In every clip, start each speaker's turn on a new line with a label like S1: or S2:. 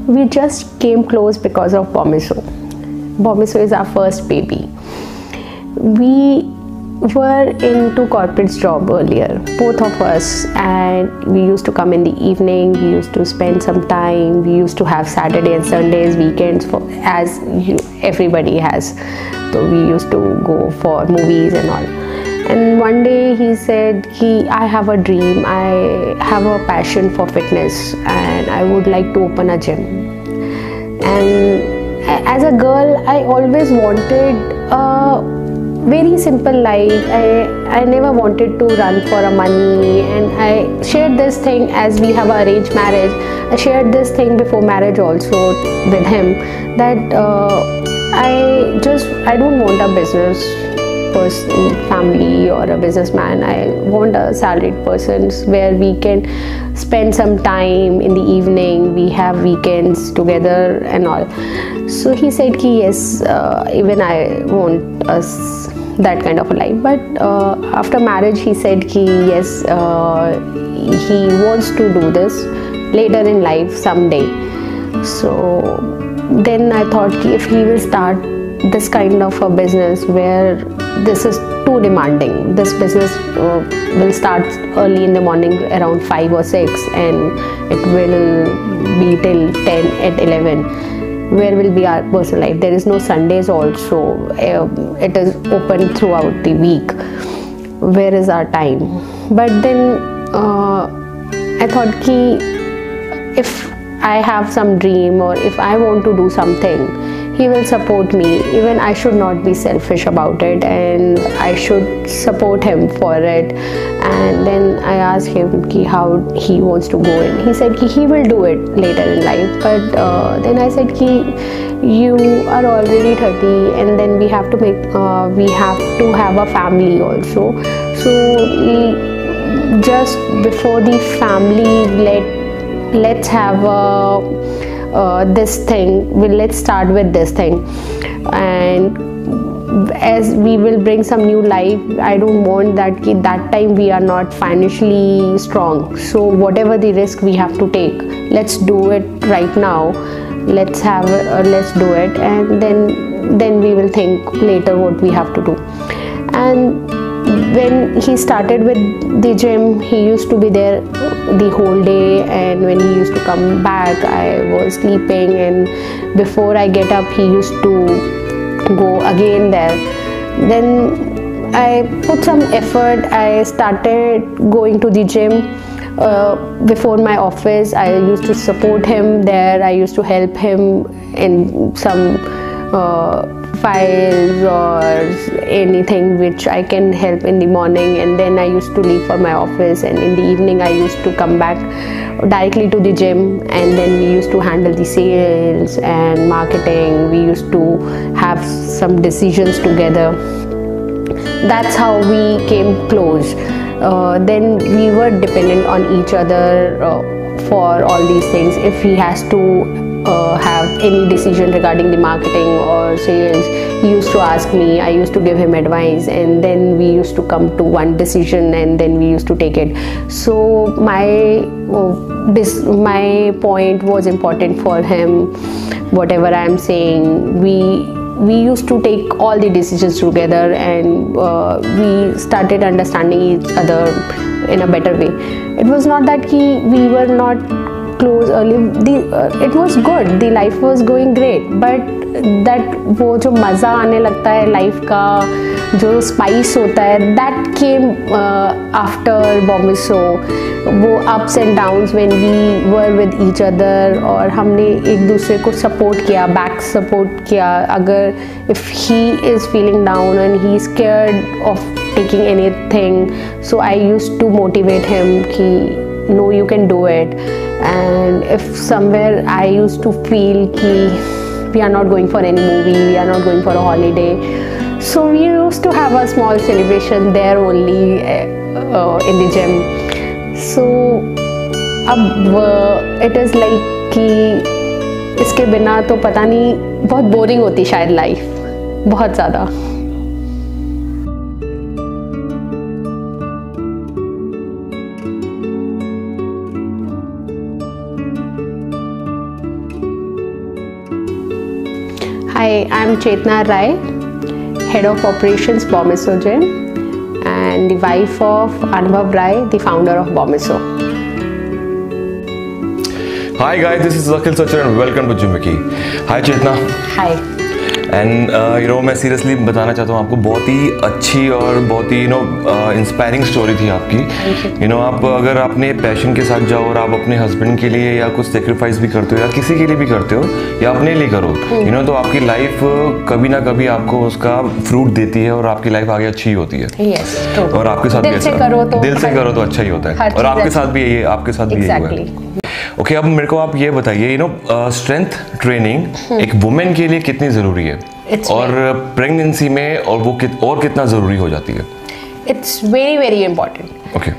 S1: We just came close because of Bomiso. Bomiso is our first baby. We were into corporate job earlier, both of us, and we used to come in the evening. We used to spend some time. We used to have Saturday and Sundays, weekends, as everybody has. So we used to go for movies and all. And one day he said, I have a dream, I have a passion for fitness, and I would like to open a gym. And as a girl, I always wanted a very simple life. I never wanted to run for a money, and I shared this thing as we have arranged marriage. I shared this thing before marriage also with him, that I don't want a business person, family, or a businessman. I want a salaried person where we can spend some time in the evening, we have weekends together and all. So he said ki yes, even I want us that kind of a life. But after marriage he said ki yes, he wants to do this later in life someday. So then I thought ki if he will start this kind of a business where this is too demanding, this business will start early in the morning around 5 or 6 and it will be till 10 at 11. Where will be our personal life? There is no Sundays also. It is open throughout the week. Where is our time? But then I thought ki if I have some dream or if I want to do something, he will support me. Even I should not be selfish about it, and I should support him for it. And then I asked him ki how he wants to go in. He said ki he will do it later in life. But then I said ki you are already 30, and then we have to have a family also. So just before the family, let's have this thing. Let's start with this thing, and as we will bring some new life, I don't want that time we are not financially strong. So whatever the risk we have to take, let's do it right now. Let's do it, and then we will think later what we have to do. And when he started with the gym, he used to be there the whole day, and when he used to come back, I was sleeping, and before I get up he used to go again there. Then I put some effort. I started going to the gym before my office. I used to support him there. I used to help him in some files or anything which I can help in the morning, and then I used to leave for my office, and in the evening I used to come back directly to the gym, and then we used to handle the sales and marketing. We used to have some decisions together. That's how we came close. Then we were dependent on each other for all these things. If he has to have any decision regarding the marketing or sales, he used to ask me, I used to give him advice, and then we used to come to one decision, and then we used to take it. So my point was important for him. Whatever I am saying, we used to take all the decisions together, and we started understanding each other in a better way. It was not that we were not close early. It was good, the life was going great, but that वो जो मज़ा आने लगता है life का, जो spice होता है, that came after Bomiso. वो ups and downs when we were with each other, और हमने एक दूसरे को support किया, back support किया. अगर if he is feeling down and he is scared of taking anything, so I used to motivate him कि no, you can do it. And if somewhere I used to feel ki we are not going for any movie, we are not going for a holiday, so we used to have a small celebration there only in the gym. So अब it is like कि इसके बिना तो पता नहीं, बहुत boring होती शायद लाइफ, बहुत ज़्यादा. Hi, I'm Chetna Rai, Head of Operations Bomiso Gym, and the wife of Anubhav Rai, the founder of Bomiso.
S2: Hi guys, this is Akhil Sachar and welcome to Gym Wiki. Hi Chetna.
S1: Hi.
S2: And मैं seriously बताना चाहता हूँ आपको, बहुत ही अच्छी और बहुत ही inspiring story थी आपकी। आप अगर अपने पैशन के साथ जाओ और आप अपने हस्बैंड के लिए या कुछ सेक्रीफाइस भी करते हो या किसी के लिए भी करते हो या अपने लिए करो, तो आपकी लाइफ कभी ना कभी आपको उसका फ्रूट देती है और आपकी लाइफ आगे अच्छी होती है। और आपके साथ भी दिल से करो तो अच्छा ही होता है, और आपके साथ भी यही हुआ है। ओके, अब मेरे को आप ये बताइए, स्ट्रेंथ ट्रेनिंग एक वुमेन के लिए कितनी ज़रूरी है और प्रेगनेंसी में, और वो कितना ज़रूरी हो जाती है?
S1: It's very very important.
S2: Okay,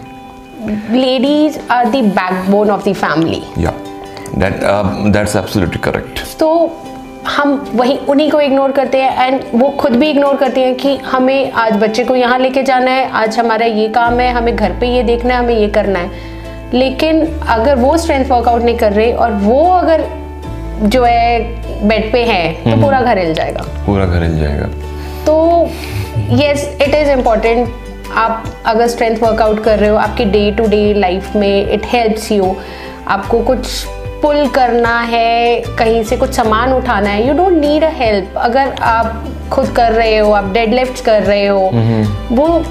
S1: ladies are the backbone of the family.
S2: Yeah that's absolutely correct.
S1: तो हम उन्हीं को इग्नोर करते हैं, एंड वो खुद भी इग्नोर करती हैं कि हमें आज बच्चे को यहाँ लेके जाना है, आज हमारा ये काम है, हमें घर पे ये देखना है, हमें ये करना है। लेकिन अगर वो स्ट्रेंथ वर्कआउट नहीं कर रहे और वो अगर जो है बेड पे है, तो पूरा घर हिल जाएगा। तो यस, इट इज़ इम्पॉर्टेंट। आप अगर स्ट्रेंथ वर्कआउट कर रहे हो, आपकी डे टू डे लाइफ में इट हेल्प्स यू। आपको कुछ पुल करना है, कहीं से कुछ सामान उठाना है, you don't need a help. अगर आप खुद कर रहे हो, आप डेडलिफ्ट कर रहे हो, वो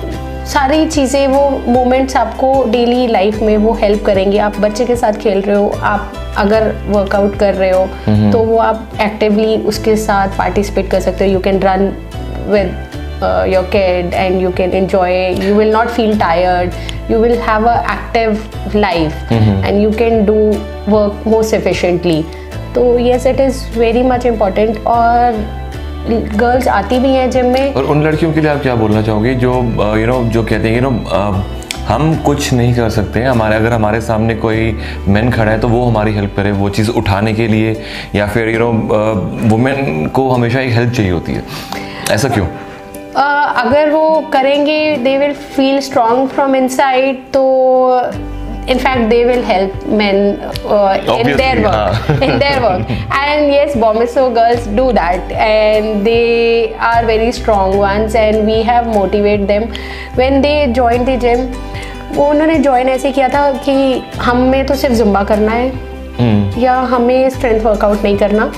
S1: सारी चीज़ें, वो मोमेंट्स आपको डेली लाइफ में वो हेल्प करेंगे। आप बच्चे के साथ खेल रहे हो, आप अगर वर्कआउट कर रहे हो, तो वो आप एक्टिवली उसके साथ पार्टिसिपेट कर सकते हो। You can run with your kid and you can enjoy, you will not feel tired, you will have a active life and you can do work most efficiently. तो yes, it is very much important। और girls आती भी हैं gym में।
S2: और उन लड़कियों के लिए आप क्या बोलना चाहोगे जो जो कहते हैं हम कुछ नहीं कर सकते, अगर हमारे सामने कोई मैन खड़ा है तो वो हमारी हेल्प करे वो चीज़ उठाने के लिए, या फिर वुमेन को हमेशा एक हेल्प चाहिए होती है, ऐसा क्यों?
S1: अगर वो करेंगे, they will feel strong from inside, तो in fact they will help men in their work and yes, Bomiso girls do that and they are very strong ones and we have motivated them when they join the gym। वो उन्होंने join ऐसे किया था कि हमें तो सिर्फ Zumba करना है या हमें स्ट्रेंथ वर्कआउट नहीं करना।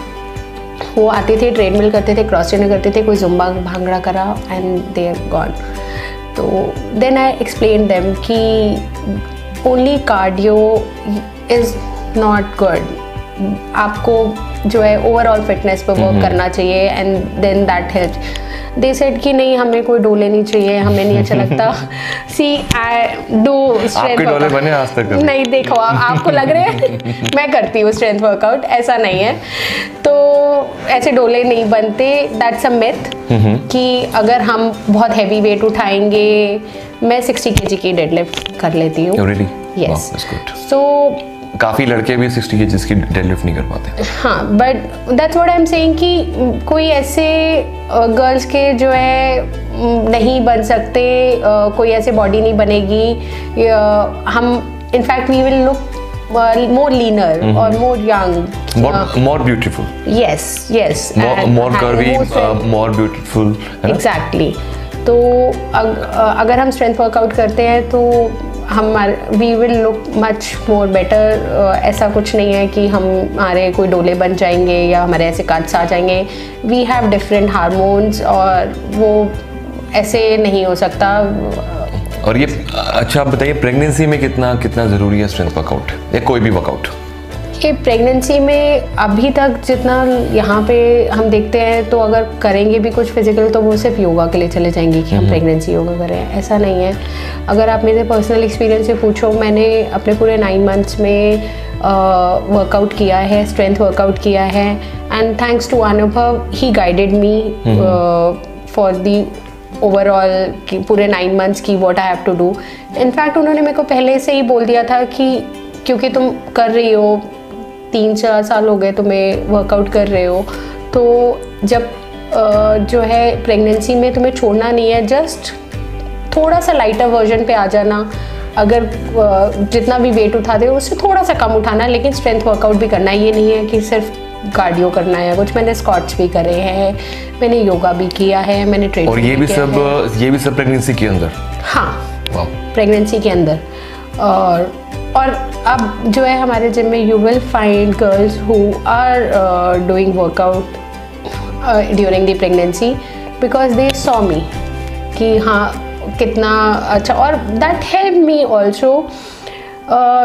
S1: वो आते थे, ट्रेडमिल करते थे, क्रॉस ट्रेनिंग करते थे, कोई जुम्बा भांगड़ा करा एंड दे आर गॉन। तो देन आई एक्सप्लेन देम कि only cardio is not good, आपको जो है ओवरऑल फिटनेस पे वर्क करना चाहिए and then that helps. They said कि नहीं, हमें कोई डोले नहीं चाहिए, हमें नहीं अच्छा लगता। सी आई डू स्ट्रेंथ वर्कआउट। नहीं, देखो आपको लग रहा है मैं करती हूँ स्ट्रेंथ वर्कआउट, ऐसा नहीं है। तो ऐसे डोले नहीं बनते, दैट्स अ मिथ कि अगर हम बहुत हैवी वेट उठाएंगे, मैं 60 kg की डेडलिफ्ट कर लेती हूँ। यस, सो
S2: काफ़ी लड़के भी 60 kg की डेडलिफ्ट नहीं कर पाते।
S1: हाँ, but that's what I am saying कि कोई ऐसे गर्ल्स के जो है नहीं बन सकते, कोई ऐसे बॉडी नहीं बनेगी। हम in fact we will look more leaner or more young,
S2: more beautiful,
S1: yes
S2: more curvy, more beautiful,
S1: exactly। तो अगर हम स्ट्रेंथ वर्कआउट करते हैं तो we will look much more better. ऐसा कुछ नहीं है कि हमारे कोई डोले बन जाएंगे या हमारे ऐसे कट्स आ जाएंगे। वी हैव डिफरेंट हार्मोन्स और वो ऐसे नहीं हो सकता।
S2: और ये अच्छा, आप बताइए प्रेगनेंसी में कितना ज़रूरी है स्ट्रेंथ वर्कआउट या कोई भी वर्कआउट?
S1: कि प्रेगनेंसी में अभी तक जितना यहाँ पे हम देखते हैं, तो अगर करेंगे भी कुछ फिजिकल तो वो सिर्फ योगा के लिए चले जाएंगे कि हम प्रेगनेंसी योगा करें, ऐसा नहीं है। अगर आप मेरे पर्सनल एक्सपीरियंस से पूछो, मैंने अपने पूरे 9 months में वर्कआउट किया है, स्ट्रेंथ वर्कआउट किया है, and thanks to Anubhav, he guided me for the overall कि पूरे 9 months की what I have to do. In fact उन्होंने मेरे को पहले से ही बोल दिया था कि क्योंकि तुम कर रही हो, 3-4 साल हो गए तुम्हें वर्कआउट कर रहे हो, तो जब जो है प्रेगनेंसी में तुम्हें छोड़ना नहीं है, जस्ट थोड़ा सा लाइटर वर्जन पे आ जाना। अगर जितना भी वेट उठाते हो उससे थोड़ा सा कम उठाना, लेकिन स्ट्रेंथ वर्कआउट भी करना है। ये नहीं है कि सिर्फ कार्डियो करना है कुछ, मैंने स्क्वाट्स भी करे हैं, मैंने योगा भी किया है, मैंने ट्रेनिंग
S2: और ये भी सब प्रेगनेंसी के अंदर?
S1: हाँ, प्रेगनेंसी के अंदर। और अब जो है हमारे जिम में you will find girls who are doing workout during the pregnancy because they saw me कि हाँ कितना अच्छा, और that help me also.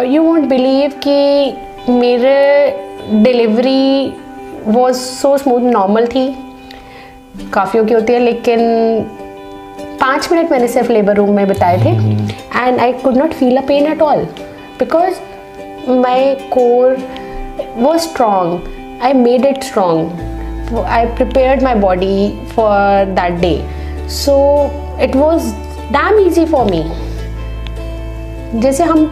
S1: You won't believe कि मेरे delivery was so smooth, normal थी, काफ़ियों की होती है, लेकिन 5 मिनट मैंने सिर्फ लेबर रूम में बिताए थे and I could not feel a pen at all because my core was strong, I made it strong, I prepared my body for that day, so it was damn easy for me. जैसे हम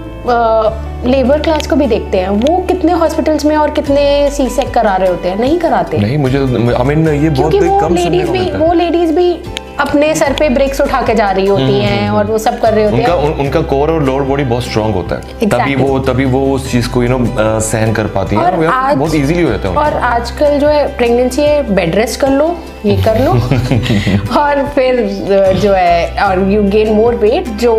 S1: labour class को भी देखते हैं, वो कितने hospitals में और कितने सी सेक करा रहे होते हैं, नहीं कराते।
S2: नहीं, मुझे आई मीन ये बहुत कम सुनने को मिलता है।
S1: वो लेडीज भी अपने सर पे ब्रेक्स उठा के जा रही होती हैं और वो सब कर रहे होते हैं।
S2: उनका कोर और लोअर बॉडी बहुत स्ट्रांग होता है, तभी वो उस चीज को सहन कर पाती है, बहुत इजीली हो जाता है।
S1: और आजकल जो है प्रेगनेंसी है, बेड रेस्ट कर लो, ये कर लो और फिर जो है और यू गेन मोर वेट, जो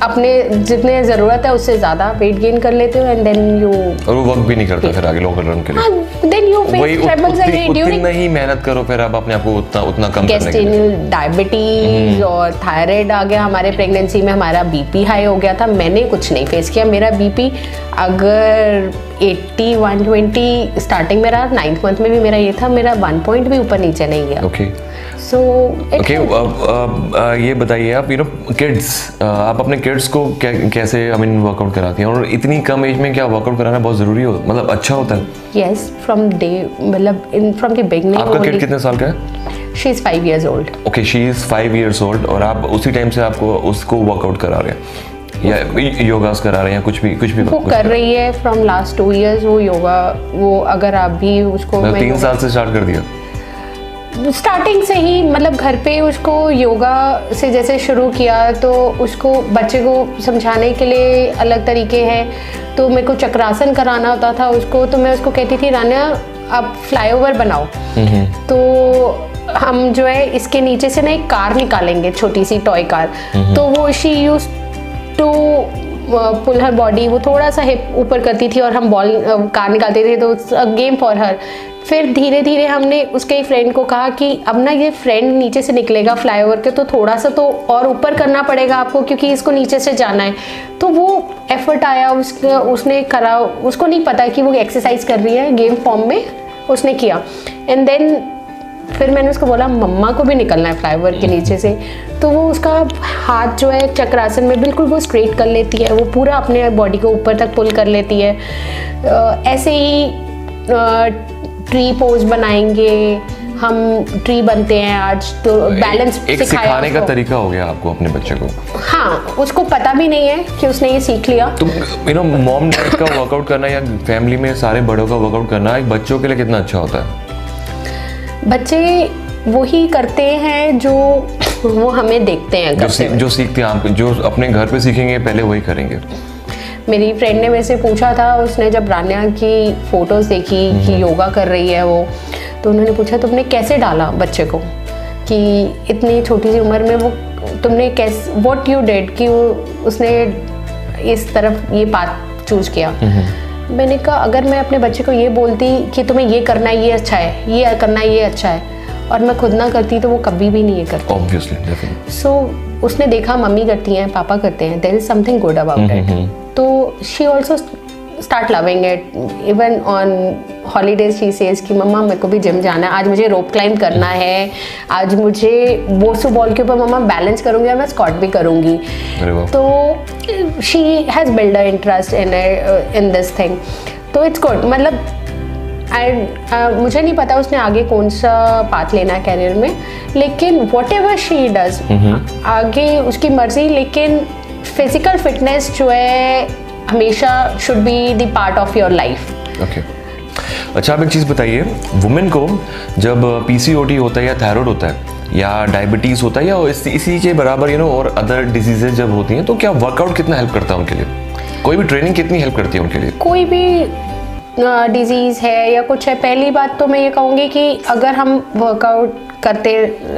S1: अपने जितने ज़रूरत है उससे ज़्यादा वेट गेन कर लेते हो एंड देन यू, और
S2: वो वर्क भी नहीं करता फिर आगे लॉन्ग रन के लिए।
S1: Then you face troubles during,
S2: उतना ही मेहनत करो फिर आप अपने आप को उतना कम करने के
S1: लिए। डायबिटीज और थायराइड आ गया हमारे प्रेगनेंसी में, हमारा बीपी हाई हो गया था, मैंने कुछ नहीं फेस किया। मेरा बीपी अगर 80 120 स्टार्टिंग में रहा, 9th मंथ में भी मेरा ये था, मेरा 1 पॉइंट भी ऊपर नीचे नहीं गया।
S2: ओके,
S1: सो
S2: ये बताइए आप किड्स, आप अपने किड्स को कैसे वर्कआउट कराती हैं, और इतनी कम एज में क्या वर्कआउट कराना बहुत ज़रूरी हो, मतलब अच्छा होता है?
S1: यस, फ्रॉम डे, मतलब फ्रॉम द बिगनिंग।
S2: आपका किड कितने साल का है?
S1: She is 5 years old.
S2: Okay, she is 5 years old, और आप उसी टाइम से उसको वर्कआउट करा रहे हैं या योगास करा रहे हैं, कुछ भी
S1: वो कर रही है फ्रॉम लास्ट 2 years वो योगा। वो अगर आप भी उसको
S2: 3 साल से स्टार्ट कर दिया?
S1: स्टार्टिंग से ही, मतलब घर पे उसको योगा से जैसे शुरू किया, तो उसको बच्चे को समझाने के लिए अलग तरीके हैं। तो मेरे को चक्रासन कराना होता था उसको, तो मैं उसको कहती थी रान्या आप फ्लाईओवर बनाओ, तो हम जो है इसके नीचे से ना एक कार निकालेंगे, छोटी सी टॉय कार। तो वो she use to pull her body, वो थोड़ा सा हिप ऊपर करती थी और हम कार निकालते थे, तो गेम फॉर हर। फिर धीरे धीरे हमने उसके एक फ्रेंड को कहा कि अब ना ये फ्रेंड नीचे से निकलेगा फ्लाईओवर के, तो थोड़ा सा तो और ऊपर करना पड़ेगा आपको, क्योंकि इसको नीचे से जाना है। तो वो एफर्ट आया, उसने करा, उसको नहीं पता कि वो एक्सरसाइज कर रही है, गेम फॉर्म में उसने किया। एंड देन फिर मैंने उसको बोला मम्मा को भी निकलना है फ्लाईओवर के नीचे से, तो वो उसका हाथ जो है चक्रासन में बिल्कुल वो स्ट्रेट कर लेती है, वो पूरा अपने बॉडी को ऊपर तक पुल कर लेती है। ऐसे ही ट्री पोज बनाएंगे हम, ट्री बनते हैं आज, तो बैलेंस
S2: सिखाने का तरीका हो गया आपको अपने बच्चे को।
S1: हाँ, उसको पता भी नहीं है कि उसने ये सीख लिया।
S2: तो मॉम डैड का वर्कआउट करना या फैमिली में सारे बड़ों का वर्कआउट करना एक बच्चों के लिए कितना अच्छा होता है?
S1: बच्चे वही करते हैं जो वो हमें देखते हैं,
S2: जो सीखते हैं आप, जो अपने घर पे सीखेंगे पहले वही करेंगे।
S1: मेरी फ्रेंड ने मेरे से पूछा था, उसने जब रान्या की फ़ोटोज़ देखी कि योगा कर रही है वो, तो उन्होंने पूछा तुमने कैसे डाला बच्चे को, कि इतनी छोटी सी उम्र में वो तुमने कैसे, व्हाट यू डिड कि उसने इस तरफ ये पाथ चूज किया। मैंने कहा अगर मैं अपने बच्चे को ये बोलती कि तुम्हें ये करना है, ये अच्छा है, ये करना है, ये अच्छा है, और मैं खुद ना करती, तो वो कभी भी नहीं ये करती।
S2: Obviously, definitely.
S1: So उसने देखा मम्मी करती हैं, पापा करते हैं, there is something good about it. तो she also start loving it. Even on holidays she says कि मम्मा मेरे को भी जिम जाना है, आज मुझे रोप क्लाइंब करना है, आज मुझे बोसू बॉल के ऊपर मम्मा बैलेंस करूँगी और मैं स्क्वाट भी करूँगी। तो she has built an interest in this thing. तो it's good. मतलब मुझे नहीं पता उसने आगे कौन सा पाथ लेना है कैरियर में, लेकिन वॉट एवर शी डज आगे उसकी मर्जी, लेकिन फिजिकल फिटनेस जो है हमेशा should be the part of your life.
S2: Okay, अच्छा आप एक चीज़ बताइए, वुमेन को जब पीसीओडी होता है या थायराइड होता है या डायबिटीज़ होता है या इसी के बराबर और अदर डिजीजेज जब होती हैं, तो क्या वर्कआउट कितना हेल्प करता है उनके लिए? कोई भी ट्रेनिंग कितनी हेल्प करती है उनके लिए?
S1: कोई भी डिजीज़ है या कुछ है, पहली बात तो मैं ये कहूँगी कि अगर हम वर्कआउट करते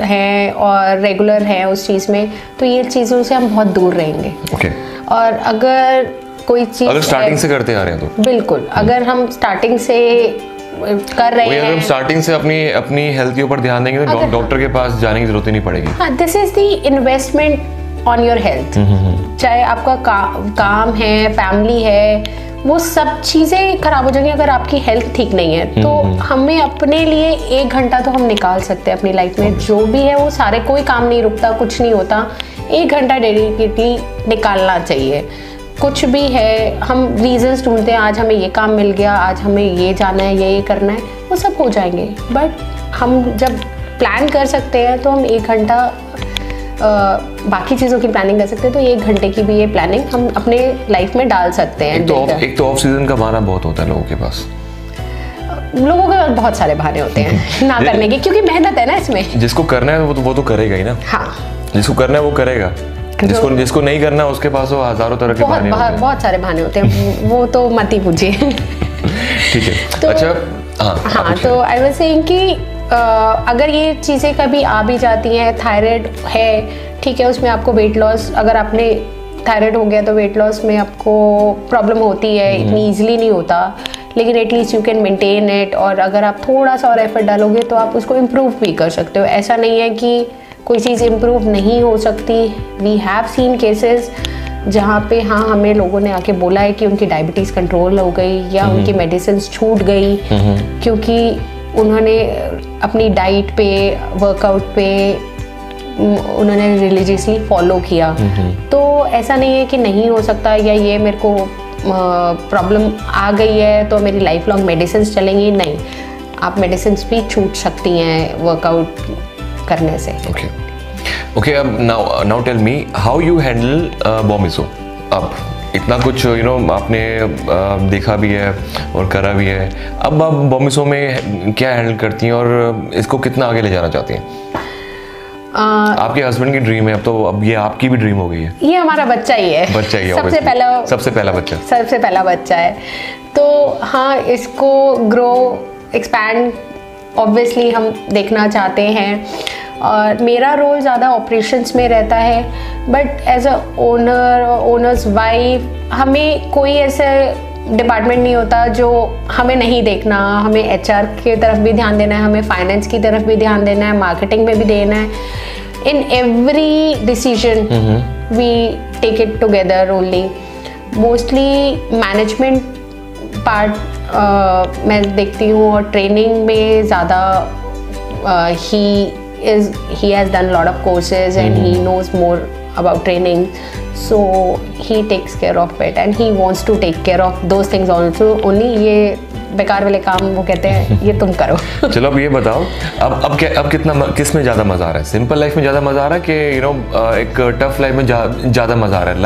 S1: हैं और रेगुलर हैं उस चीज़ में, तो ये चीज़ों से हम बहुत दूर रहेंगे।
S2: ओके।
S1: और अगर कोई चीज़
S2: अगर स्टार्टिंग से करते आ रहे हैं तो
S1: बिल्कुल, अगर हम स्टार्टिंग से कर रहे हैं,
S2: अगर हम स्टार्टिंग से अपनी हेल्थ के ऊपर ध्यान देंगे तो डॉक्टर के पास जाने की जरूरत ही नहीं पड़ेगी।
S1: हाँ, this is the investment on your health. चाहे आपका काम है, फैमिली है, वो सब चीज़ें खराब हो जाएंगी अगर आपकी हेल्थ ठीक नहीं है। तो हमें अपने लिए 1 घंटा तो हम निकाल सकते हैं अपनी लाइफ में, जो भी है वो सारे, कोई काम नहीं रुकता, कुछ नहीं होता, 1 घंटा डेडिकेटली निकालना चाहिए। कुछ भी है, हम रीजंस ढूंढते हैं, आज हमें ये काम मिल गया, आज हमें ये जाना है, ये करना है, वो सब हो जाएंगे। बट हम जब प्लान कर सकते हैं तो हम 1 घंटा बाकी चीज़ों की प्लानिंग कर सकते हैं, तो 1 घंटे की भी ये प्लानिंग हम अपने लाइफ में डाल सकते हैं।
S2: एक तो ऑफ सीजन का बहाना बहुत होता है लोगों के पास।
S1: लोगों के बहुत सारे बहाने होते हैं ना करने के, क्योंकि मेहनत है ना इसमें।
S2: जिसको करना है वो तो करेगा ही ना।
S1: हाँ, जिसको
S2: करना है वो करेगा, जिसको नहीं करना है उसके पास वो हजारों तरह के बहाने होते हैं।
S1: बहुत सारे बहाने होते हैं वो तो मत ही पूछिए।
S2: ठीक है। तो, अच्छा
S1: हाँ, तो आई वाज सेइंग कि अगर ये चीज़ें कभी आ भी जाती हैं, थायराइड है, ठीक है, उसमें आपको वेट लॉस, अगर आपने थायराइड हो गया तो वेट लॉस में आपको प्रॉब्लम होती है, इतनी ईजिली नहीं होता, लेकिन at least you can maintain it. और अगर आप थोड़ा सा और एफर्ट डालोगे तो आप उसको इम्प्रूव भी कर सकते हो। ऐसा नहीं है कि कोई चीज़ इम्प्रूव नहीं हो सकती। वी हैव सीन केसेस जहाँ पे हाँ, हमें लोगों ने आके बोला है कि उनकी डायबिटीज़ कंट्रोल हो गई या उनकी मेडिसिन छूट गई, क्योंकि उन्होंने अपनी डाइट पे, वर्कआउट पे उन्होंने रिलीजियसली फॉलो किया। तो ऐसा नहीं है कि नहीं हो सकता, या ये मेरे को प्रॉब्लम आ गई है तो मेरी लाइफ लॉन्ग मेडिसिन चलेंगी, नहीं, आप मेडिसिन भी छूट सकती हैं वर्कआउट करने से।
S2: ओके, अब now tell me how you handle वोमिसो। अब इतना कुछ आपने देखा भी है और करा भी है, अब आप वोमिसो में क्या हैंडल करती हैं और इसको कितना आगे ले जाना चाहती हैं? आपके हस्बैंड की ड्रीम है, अब ये आपकी भी ड्रीम हो गई है।
S1: ये हमारा बच्चा ही है, सबसे पहला बच्चा है। तो हाँ, इसको ग्रो, एक्सपैंड ऑब्वियसली हम देखना चाहते हैं। और मेरा रोल ज़्यादा ऑपरेशंस में रहता है, but as a owner's wife हमें कोई ऐसे डिपार्टमेंट नहीं होता जो हमें नहीं देखना। हमें HR की तरफ भी ध्यान देना है, हमें फाइनेंस की तरफ भी ध्यान देना है, मार्केटिंग में भी देना है। In every decision we take it together only. Mostly management part मैं देखती हूँ, और ट्रेनिंग में ज़्यादा he has done a lot of courses and he knows more about training, so he takes care of it and he wants to take care of those things also only। ये बेकार वाले काम वो कहते हैं ये तुम करो।
S2: चलो अब ये बताओ, अब कितना किस में ज़्यादा मज़ा आ रहा है? सिंपल लाइफ में ज़्यादा मज़ा आ रहा है कि एक टफ लाइफ में ज़्यादा मज़ा आ रहा है?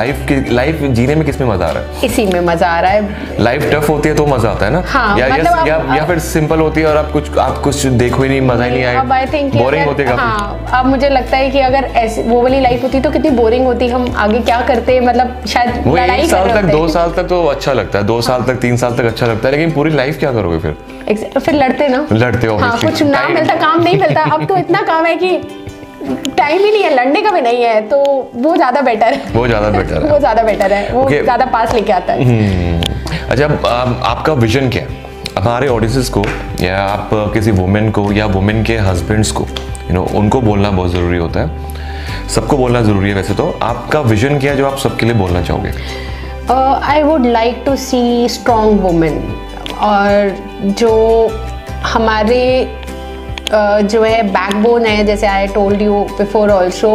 S2: लाइफ जीने में किस में मज़ा आ रहा है?
S1: इसी में मज़ा आ रहा है।
S2: लाइफ टफ होती है तो मज़ा आता है ना?
S1: हाँ,
S2: या फिर सिंपल होती है और आप कुछ देखो ही नहीं, मज़ा ही नहीं आया, बोरिंग होती है।
S1: हाँ, अब मुझे लगता है कि अगर ऐसी वो वाली लाइफ होती तो कितनी बोरिंग होती, हम आगे क्या करते, मतलब शायद
S2: वो 1 साल तक 2 साल तक तो अच्छा लगता है, 2 साल तक 3 साल तक अच्छा लगता है, लेकिन पूरी लाइफ क्या करोगे
S1: फिर लड़ते
S2: हो।
S1: हाँ, कुछ ना मिलता, काम नहीं मिलता। अब तो इतना काम है कि टाइम ही नहीं है, लड़ने का भी नहीं है, तो वो ज़्यादा बेटर है। वो ज़्यादा बेटर है, वो ज़्यादा पास लेके आता है।
S2: अच्छा, आपका विजन क्या है हमारे ऑडियंसेस को, या आप किसी वुमेन को या वुमेन के हस्बैंड्स को, उनको बोलना बहुत ज़रूरी होता है, सबको बोलना ज़रूरी है वैसे तो, आपका विजन क्या है जो आप सबके लिए बोलना चाहोगे?
S1: I would like to see strong women, और जो हमारे जो है बैकबोन है, जैसे I told you before also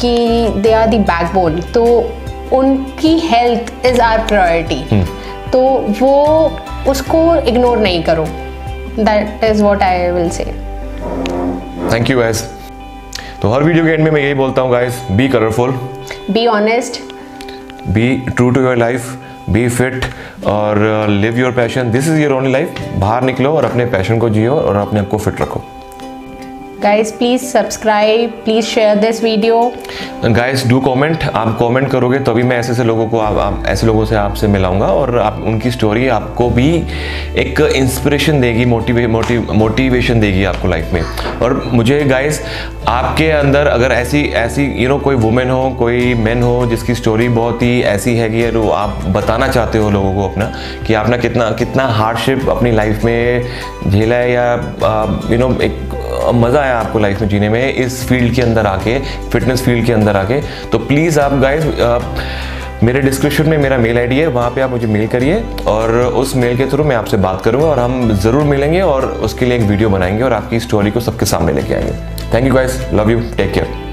S1: कि दे आर द बैकबोन, तो उनकी हेल्थ इज़ आवर प्रायोरिटी। तो वो उसको इग्नोर नहीं करो, that is what I will say.
S2: Thank you guys. तो हर वीडियो के एंड में मैं यही बोलता हूँ guys, be colourful,
S1: be honest,
S2: be true to your life, be fit और live your passion. This is your only life. बाहर निकलो और अपने पैशन को जियो और अपने आप को फिट रखो।
S1: Guys, please subscribe, please share this video.
S2: Guys do comment, आप कमेंट करोगे तभी मैं ऐसे लोगों को आप ऐसे लोगों से आपसे मिलाऊंगा और आप उनकी स्टोरी आपको भी एक इंस्पिरेशन देगी, मोटिवेशन देगी आपको लाइफ में। और मुझे गाइस आपके अंदर अगर ऐसी कोई वुमेन हो, कोई मैन हो जिसकी स्टोरी बहुत ही ऐसी है कि यार आप बताना चाहते हो लोगों को अपना कि आपने कितना हार्डशिप अपनी लाइफ में झेला है या एक मज़ा आया आपको लाइफ में जीने में इस फील्ड के अंदर आके, फिटनेस फील्ड के अंदर आके, तो प्लीज़ आप गाइस मेरे डिस्क्रिप्शन में मेरा मेल आईडी है, वहाँ पे आप मुझे मेल करिए और उस मेल के थ्रू मैं आपसे बात करूँगा और हम ज़रूर मिलेंगे और उसके लिए एक वीडियो बनाएंगे और आपकी स्टोरी को सबके सामने लेके आएंगे। Thank you guys, love you, take care.